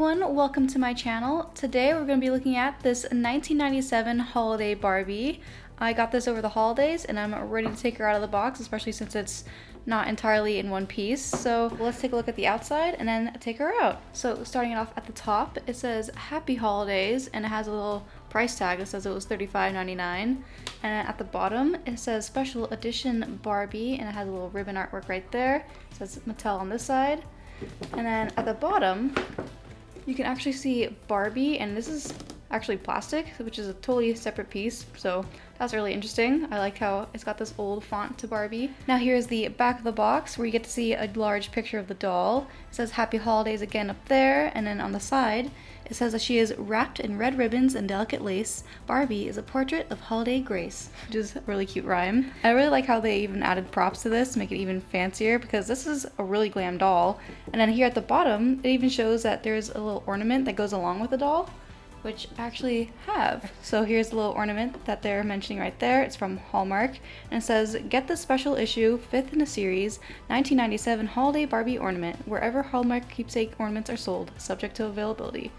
everyone, welcome to my channel. Today we're going to be looking at this 1997 Holiday Barbie. I got this over the holidays and I'm ready to take her out of the box, especially since it's not entirely in one piece. So let's take a look at the outside and then take her out. So starting it off at the top, it says Happy Holidays and it has a little price tag that says it was $35.99. And at the bottom it says Special Edition Barbie and it has a little ribbon artwork right there. It says Mattel on this side. And then at the bottom, you can actually see Barbie, and this is actually plastic, which is a totally separate piece, so that's really interesting. I like how it's got this old font to Barbie. Now here's the back of the box where you get to see a large picture of the doll. It says Happy Holidays again up there, and then on the side it says that she is wrapped in red ribbons and delicate lace. Barbie is a portrait of holiday grace, which is a really cute rhyme. I really like how they even added props to this to make it even fancier, because this is a really glam doll. And then here at the bottom, it even shows that there's a little ornament that goes along with the doll, which I actually have. So here's the little ornament that they're mentioning right there. It's from Hallmark, and it says, "Get the special issue, 5th in a series, 1997 Holiday Barbie ornament, wherever Hallmark keepsake ornaments are sold, subject to availability."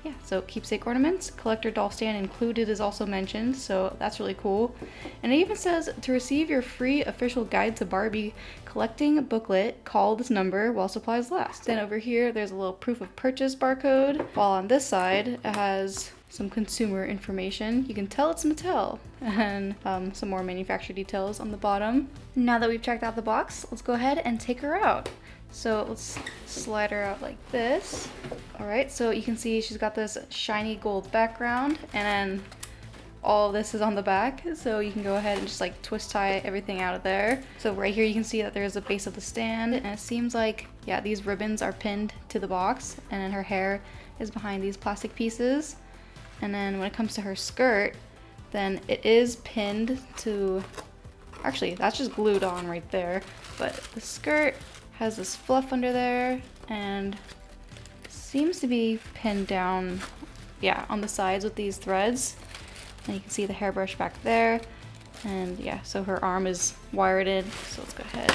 Yeah, so keepsake ornaments, collector doll stand included is also mentioned, so that's really cool. And it even says to receive your free official guide to Barbie collecting booklet, call this number while supplies last. Then over here, there's a little proof of purchase barcode, while on this side, it has some consumer information. You can tell it's Mattel, and some more manufacturer details on the bottom. Now that we've checked out the box, let's go ahead and take her out. So let's slide her out like this. Alright, so you can see she's got this shiny gold background, and then all of this is on the back, so you can go ahead and just like twist tie everything out of there. So right here you can see that there's a base of the stand, and it seems like, yeah, these ribbons are pinned to the box, and then her hair is behind these plastic pieces. And then when it comes to her skirt, then it is pinned to, actually that's just glued on right there, but the skirt has this fluff under there and seems to be pinned down, yeah, on the sides with these threads. And you can see the hairbrush back there, and yeah, so her arm is wired in. So let's go ahead,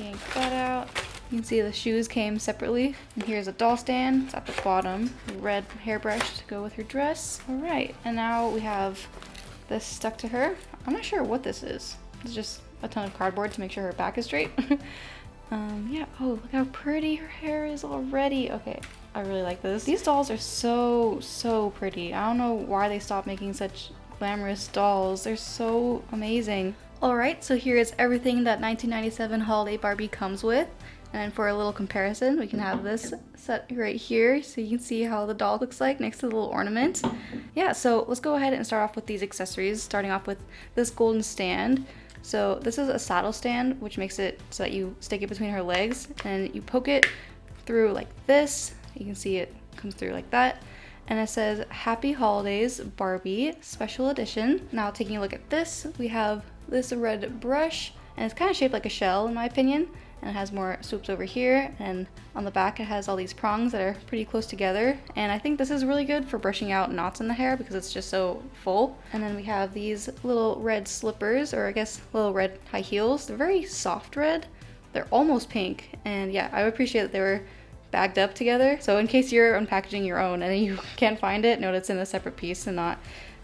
yank that out. You can see the shoes came separately, and here's a doll stand. It's at the bottom, red hairbrush to go with her dress. All right, and now we have this stuck to her. I'm not sure what this is. It's just a ton of cardboard to make sure her back is straight. Yeah, oh, look how pretty her hair is already. Okay, I really like this. These dolls are so pretty. I don't know why they stopped making such glamorous dolls. They're so amazing. Alright, so here is everything that 1997 Holiday Barbie comes with. And for a little comparison, we can have this set right here so you can see how the doll looks like next to the little ornament. Yeah, so let's go ahead and start off with these accessories, starting off with this golden stand. So this is a saddle stand, which makes it so that you stick it between her legs and you poke it through like this. You can see it comes through like that. And it says Happy Holidays Barbie Special Edition. Now taking a look at this, we have this red brush, and it's kind of shaped like a shell in my opinion. And it has more swoops over here, and on the back it has all these prongs that are pretty close together, and I think this is really good for brushing out knots in the hair because it's just so full. And then we have these little red slippers, or I guess little red high heels. They're very soft red, they're almost pink, and yeah, I would appreciate that they were bagged up together, so in case you're unpackaging your own and you can't find it, know it's in a separate piece and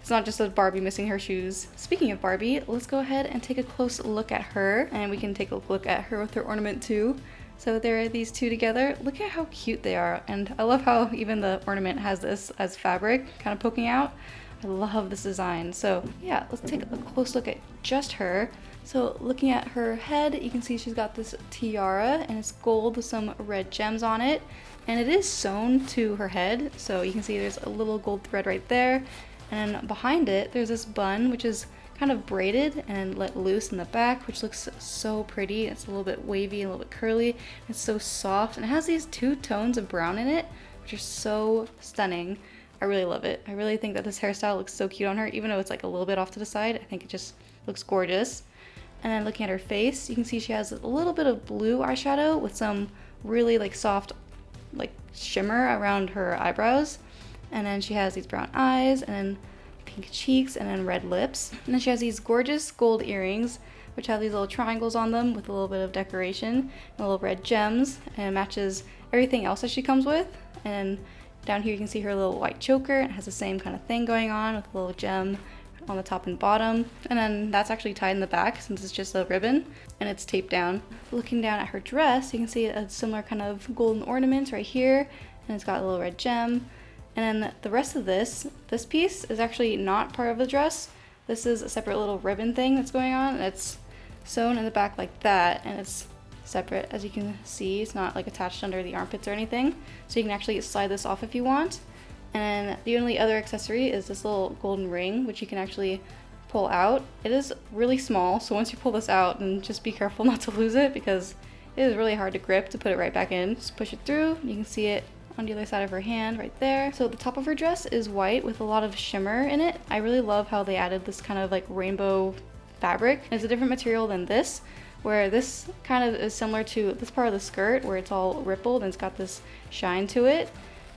it's not just a Barbie missing her shoes. Speaking of Barbie, let's go ahead and take a close look at her, and we can take a look at her with her ornament too. So there are these two together. Look at how cute they are, and I love how even the ornament has this as fabric kind of poking out. I love this design. So yeah, let's take a close look at just her. So looking at her head, you can see she's got this tiara, and it's gold with some red gems on it, and it is sewn to her head, so you can see there's a little gold thread right there. And behind it, there's this bun, which is kind of braided and let loose in the back, which looks so pretty. It's a little bit wavy, a little bit curly. It's so soft, and it has these two tones of brown in it, which are so stunning. I really love it. I really think that this hairstyle looks so cute on her, even though it's like a little bit off to the side. I think it just looks gorgeous. And then looking at her face, you can see she has a little bit of blue eyeshadow with some really like soft like shimmer around her eyebrows. And then she has these brown eyes, and then pink cheeks, and then red lips. And then she has these gorgeous gold earrings, which have these little triangles on them with a little bit of decoration and little red gems, and it matches everything else that she comes with. And down here you can see her little white choker. It has the same kind of thing going on with a little gem on the top and bottom. And then that's actually tied in the back since it's just a ribbon and it's taped down. Looking down at her dress, you can see a similar kind of golden ornament right here, and it's got a little red gem. And then the rest of this piece is actually not part of the dress. This is a separate little ribbon thing that's going on, and it's sewn in the back like that, and it's separate. As you can see, it's not like attached under the armpits or anything, so you can actually slide this off if you want. And the only other accessory is this little golden ring, which you can actually pull out. It is really small, so once you pull this out, then just be careful not to lose it because it is really hard to grip to put it right back in. Just push it through, you can see it on the other side of her hand right there. So the top of her dress is white with a lot of shimmer in it. I really love how they added this kind of like rainbow fabric. It's a different material than this, where this kind of is similar to this part of the skirt where it's all rippled and it's got this shine to it.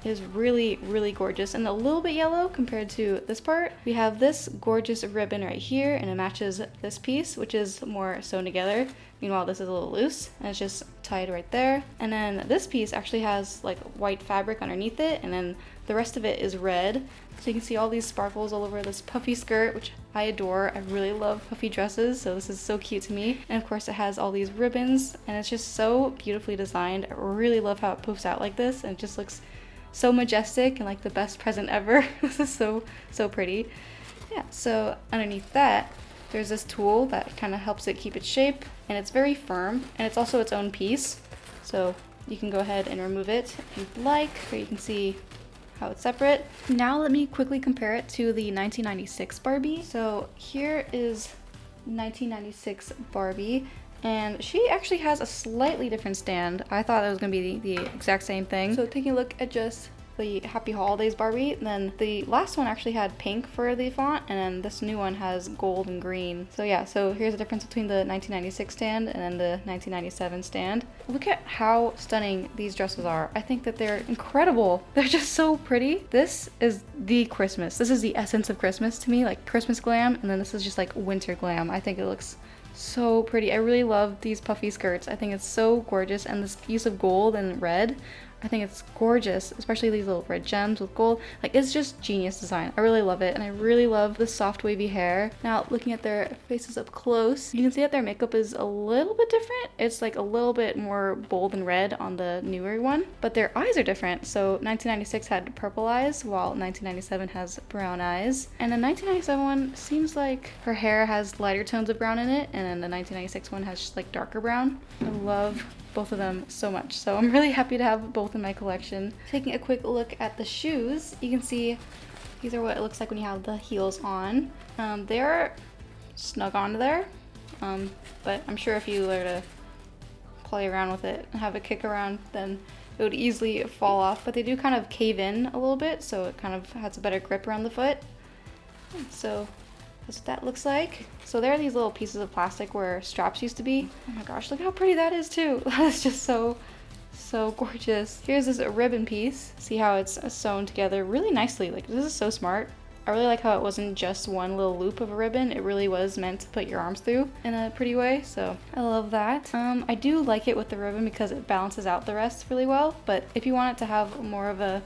It is really, really gorgeous and a little bit yellow compared to this part. We have this gorgeous ribbon right here and it matches this piece, which is more sewn together. Meanwhile, this is a little loose and it's just tied right there. And then this piece actually has like white fabric underneath it, and then the rest of it is red. So you can see all these sparkles all over this puffy skirt, which I adore. I really love puffy dresses, so this is so cute to me. And of course it has all these ribbons and it's just so beautifully designed. I really love how it poofs out like this and it just looks so majestic and like the best present ever. This is so pretty. Yeah, so underneath that there's this tool that kind of helps it keep its shape, and it's very firm, and it's also its own piece, so you can go ahead and remove it if you'd like, or you can see how it's separate. Now let me quickly compare it to the 1996 Barbie. So here is 1996 Barbie, and she actually has a slightly different stand. I thought it was gonna be the exact same thing. So taking a look at just the Happy Holidays Barbie, then the last one actually had pink for the font, and then this new one has gold and green. So yeah, so here's the difference between the 1996 stand and then the 1997 stand. Look at how stunning these dresses are. I think that they're incredible. They're just so pretty. This is the Christmas. This is the essence of Christmas to me, like Christmas glam, and then this is just like winter glam. I think it looks so pretty. I really love these puffy skirts. I think it's so gorgeous, and this use of gold and red, I think it's gorgeous, especially these little red gems with gold. Like, it's just genius design. I really love it, and I really love the soft wavy hair. Now, looking at their faces up close, you can see that their makeup is a little bit different. It's like a little bit more bold and red on the newer one, but their eyes are different. So 1996 had purple eyes, while 1997 has brown eyes. And the 1997 one seems like her hair has lighter tones of brown in it, and then the 1996 one has just like darker brown. I love both of them so much, so I'm really happy to have both in my collection. Taking a quick look at the shoes, you can see these are what it looks like when you have the heels on. They're snug onto there, but I'm sure if you were to play around with it and have it kick around, then it would easily fall off, but they do kind of cave in a little bit, so it kind of has a better grip around the foot. So that's what that looks like. So there are these little pieces of plastic where straps used to be. Oh my gosh, look how pretty that is too. That's just so gorgeous. Here's this ribbon piece. See how it's sewn together really nicely. Like, this is so smart. I really like how it wasn't just one little loop of a ribbon. It really was meant to put your arms through in a pretty way, so I love that. I do like it with the ribbon because it balances out the rest really well, but if you want it to have more of a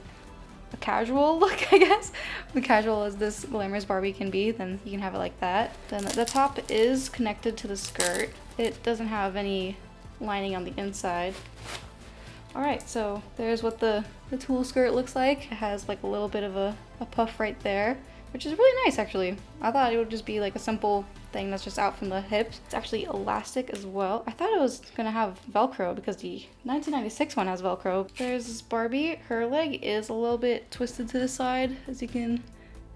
casual look, I guess, the casual as this glamorous Barbie can be, then you can have it like that. Then the top is connected to the skirt. It doesn't have any lining on the inside. Alright, so there's what the tulle skirt looks like. It has like a little bit of a puff right there, which is really nice actually. I thought it would just be like a simple thing that's just out from the hips. It's actually elastic as well. I thought it was gonna have Velcro because the 1996 one has Velcro. There's this Barbie. Her leg is a little bit twisted to the side, as you can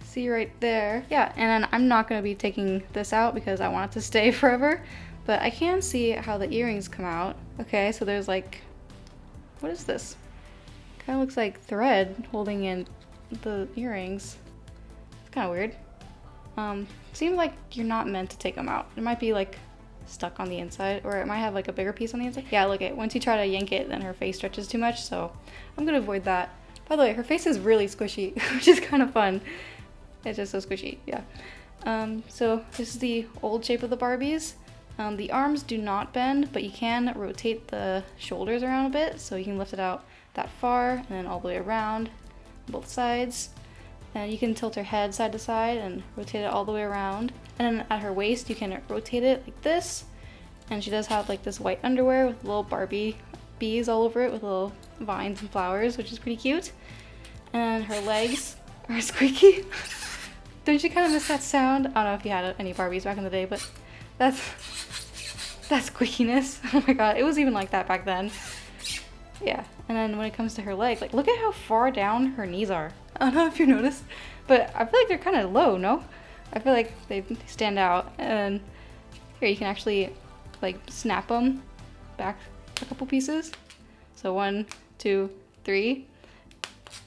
see right there. Yeah, and then I'm not gonna be taking this out because I want it to stay forever, but I can see how the earrings come out. Okay, so there's like, what is this? Kind of looks like thread holding in the earrings. It's kind of weird. Seems like you're not meant to take them out. It might be like stuck on the inside, or it might have like a bigger piece on the inside. Yeah, look at, once you try to yank it, then her face stretches too much, so I'm gonna avoid that. By the way, her face is really squishy, which is kind of fun. It's just so squishy, yeah. So this is the old shape of the Barbies. The arms do not bend, but you can rotate the shoulders around a bit, so you can lift it out that far, and then all the way around both sides. And you can tilt her head side to side and rotate it all the way around. And then at her waist, you can rotate it like this. And she does have like this white underwear with little Barbie bees all over it with little vines and flowers, which is pretty cute. And her legs are squeaky. Don't you kind of miss that sound? I don't know if you had any Barbies back in the day, but that squeakiness. Oh my god, it was even like that back then. Yeah, and then when it comes to her legs, like look at how far down her knees are. I don't know if you noticed, but I feel like they're kind of low, no? I feel like they stand out. And here you can actually like snap them back a couple pieces. So 1, 2, 3.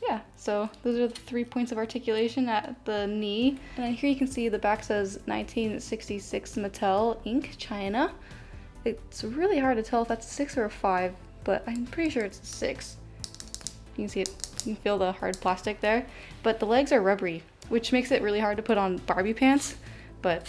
Yeah, so those are the 3 points of articulation at the knee. And then here you can see the back says 1966 Mattel Inc. China. It's really hard to tell if that's a 6 or a 5, but I'm pretty sure it's a 6. You can see it, you can feel the hard plastic there. But the legs are rubbery, which makes it really hard to put on Barbie pants. But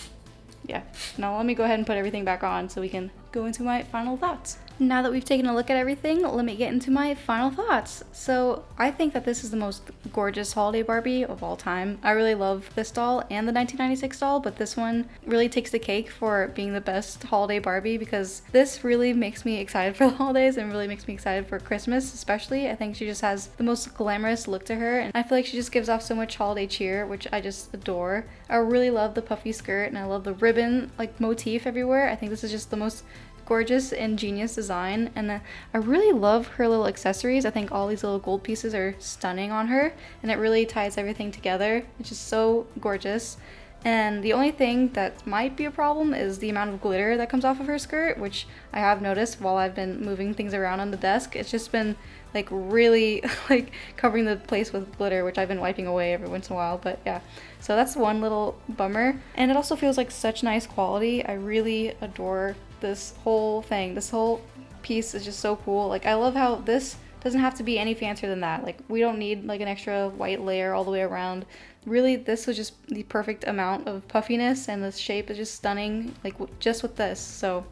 yeah, now let me go ahead and put everything back on so we can go into my final thoughts. Now that we've taken a look at everything, let me get into my final thoughts. So I think that this is the most gorgeous holiday Barbie of all time. I really love this doll and the 1996 doll, but this one really takes the cake for being the best holiday Barbie because this really makes me excited for the holidays and really makes me excited for Christmas especially. I think she just has the most glamorous look to her, and I feel like she just gives off so much holiday cheer, which I just adore. I really love the puffy skirt and I love the ribbon like motif everywhere. I think this is just the most gorgeous and genius design, and I really love her little accessories. I think all these little gold pieces are stunning on her, and it really ties everything together. It's just so gorgeous. And the only thing that might be a problem is the amount of glitter that comes off of her skirt, which I have noticed while I've been moving things around on the desk. It's just been like really like covering the place with glitter, which I've been wiping away every once in a while. But yeah, so that's one little bummer. And it also feels like such nice quality. I really adore this whole thing. This whole piece is just so cool. Like I love how this doesn't have to be any fancier than that. Like we don't need like an extra white layer all the way around. Really, this was just the perfect amount of puffiness, and the shape is just stunning, like just with this. So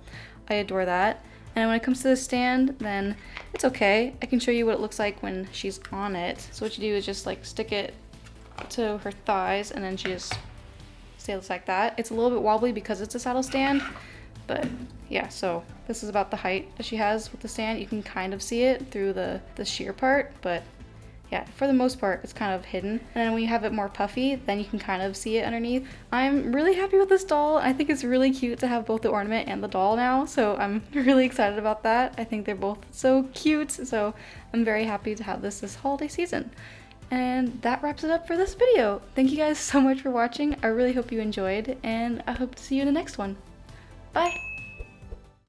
I adore that. And when it comes to the stand, then it's okay. I can show you what it looks like when she's on it. So what you do is just like stick it to her thighs, and then she just stays like that. It's a little bit wobbly because it's a saddle stand, but yeah, so this is about the height that she has with the stand. You can kind of see it through the sheer part, but yeah, for the most part, it's kind of hidden. And then when you have it more puffy, then you can kind of see it underneath. I'm really happy with this doll. I think it's really cute to have both the ornament and the doll now, so I'm really excited about that. I think they're both so cute, so I'm very happy to have this holiday season. And that wraps it up for this video. Thank you guys so much for watching. I really hope you enjoyed, and I hope to see you in the next one. Bye!